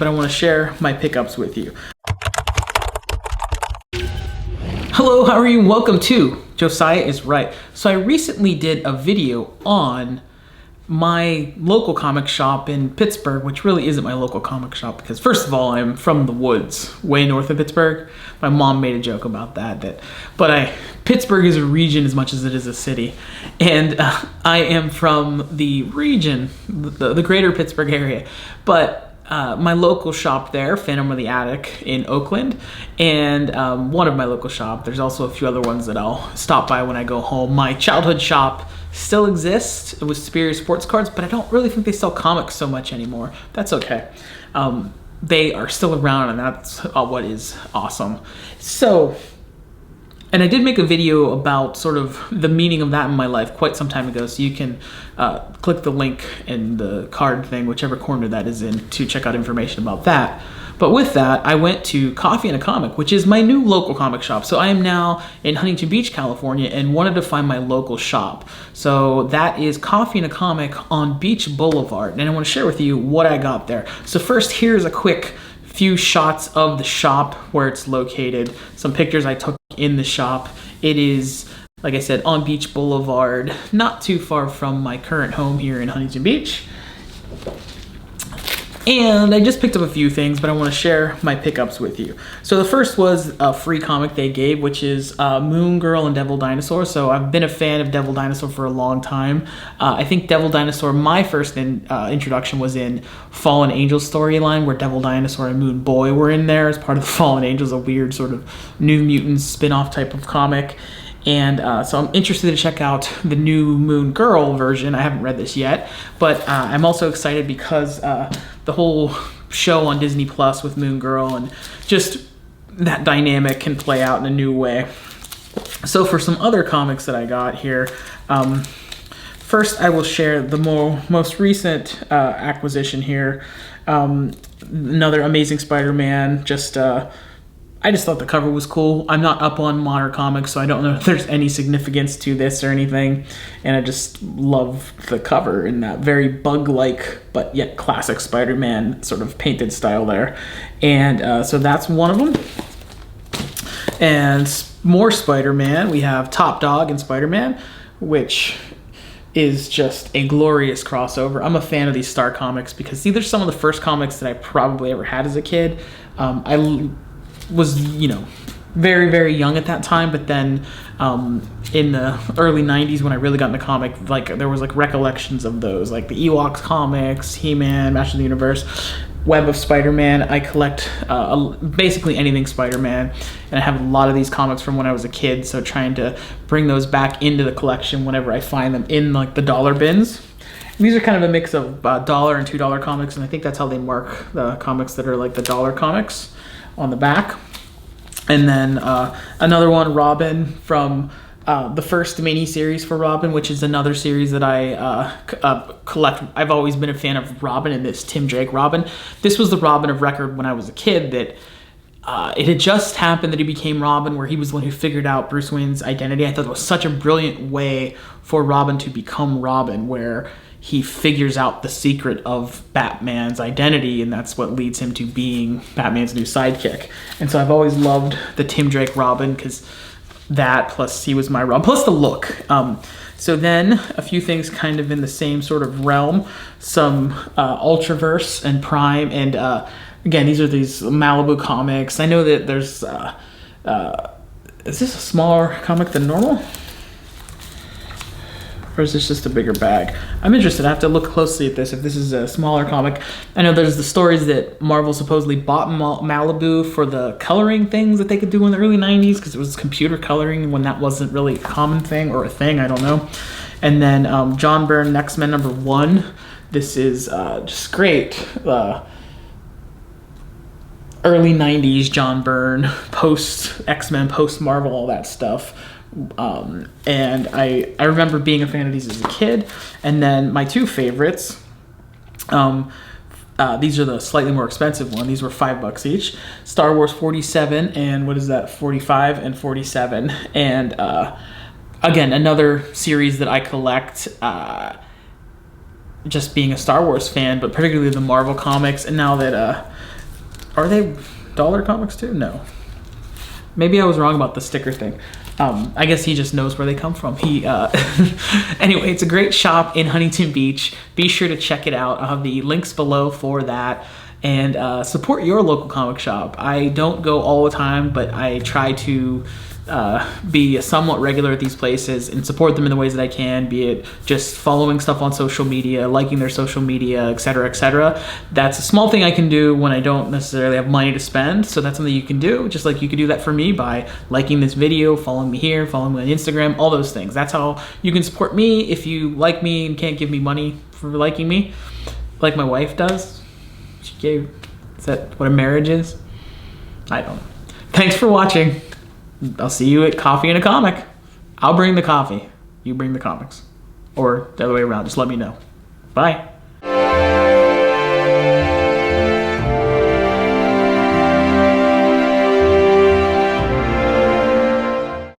but I want to share my pickups with you. Hello, how are you? Welcome to Josiah is Right. So I recently did a video on my local comic shop in Pittsburgh, which really isn't my local comic shop because first of all, I'm from the woods, way north of Pittsburgh. My mom made a joke about that Pittsburgh is a region as much as it is a city. And I am from the region, the greater Pittsburgh area. But my local shop there, Phantom of the Attic in Oakland, and one of my local shop. There's also a few other ones that I'll stop by when I go home. My childhood shop still exists. It was Superior Sports Cards, but I don't really think they sell comics so much anymore. That's okay. They are still around, and that's what is awesome. So, and I did make a video about sort of the meaning of that in my life quite some time ago, so you can click the link in the card thing, whichever corner that is in, to check out information about that. But with that, I went to Coffee and a Comic, which is my new local comic shop. So I am now in Huntington Beach, California, and wanted to find my local shop. So that is Coffee and a Comic on Beach Boulevard, and I want to share with you what I got there. So first, here's a quick few shots of the shop where it's located, some pictures I took in the shop. It is, like I said, on Beach Boulevard, not too far from my current home here in Huntington Beach. And I just picked up a few things, but I want to share my pickups with you. So the first was a free comic they gave, which is Moon Girl and Devil Dinosaur. So I've been a fan of Devil Dinosaur for a long time. I think Devil Dinosaur, my first introduction was in Fallen Angels storyline, where Devil Dinosaur and Moon Boy were in there as part of the Fallen Angels, a weird sort of New Mutants spin-off type of comic. And so I'm interested to check out the new Moon Girl version. I haven't read this yet, but I'm also excited because the whole show on Disney Plus with Moon Girl and just that dynamic can play out in a new way. So for some other comics that I got here, first I will share the most recent acquisition here. Another Amazing Spider-Man, I just thought the cover was cool. I'm not up on modern comics, so I don't know if there's any significance to this or anything. And I just love the cover in that very bug-like, but yet classic Spider-Man sort of painted style there. And so that's one of them. And more Spider-Man. We have Top Dog and Spider-Man, which is just a glorious crossover. I'm a fan of these Star comics because these are some of the first comics that I probably ever had as a kid. I was, very, very young at that time, but then in the early 90s when I really got into comic, there was recollections of those, like the Ewoks comics, He-Man, Masters of the Universe, Web of Spider-Man. I collect basically anything Spider-Man, and I have a lot of these comics from when I was a kid, so trying to bring those back into the collection whenever I find them in the dollar bins. And these are kind of a mix of $1 and $2 comics, and I think that's how they mark the comics that are the dollar comics on the back. And then another one, Robin, from the first mini-series for Robin, which is another series that I collect. I've always been a fan of Robin, and this Tim Drake Robin. This was the Robin of record when I was a kid that it had just happened that he became Robin, where he was the one who figured out Bruce Wayne's identity. I thought it was such a brilliant way for Robin to become Robin, where he figures out the secret of Batman's identity, and that's what leads him to being Batman's new sidekick. And so I've always loved the Tim Drake Robin, because that, plus he was my Robin, plus the look. So then a few things kind of in the same sort of realm, some Ultraverse and Prime, and again, these are these Malibu comics. I know that there's, is this a smaller comic than normal? Or is this just a bigger bag? I'm interested. I have to look closely at this if this is a smaller comic. I know there's the stories that Marvel supposedly bought Malibu for the coloring things that they could do in the early 90s, because it was computer coloring when that wasn't really a common thing, or a thing, I don't know. And then John Byrne, X-Men #1. This is just great. Early 90s John Byrne, post X-Men, post Marvel, all that stuff. And I remember being a fan of these as a kid. And then my two favorites, these are the slightly more expensive one. These were $5 each. Star Wars 47 and what is that? 45 and 47. And again, another series that I collect, just being a Star Wars fan, but particularly the Marvel comics. And now that Are they dollar comics too? No. Maybe I was wrong about the sticker thing. I guess he just knows where they come from. Anyway, it's a great shop in Huntington Beach. Be sure to check it out. I'll have the links below for that. And support your local comic shop. I don't go all the time, but I try to be somewhat regular at these places and support them in the ways that I can, be it just following stuff on social media, liking their social media, etc., etc. That's a small thing I can do when I don't necessarily have money to spend, so that's something you can do, just like you could do that for me by liking this video, following me here, following me on Instagram, all those things. That's how you can support me if you like me and can't give me money for liking me, like my wife does. She gave, is that what a marriage is? I don't know. Thanks for watching. I'll see you at Coffee and a Comic. I'll bring the coffee. You bring the comics. Or the other way around. Just let me know. Bye.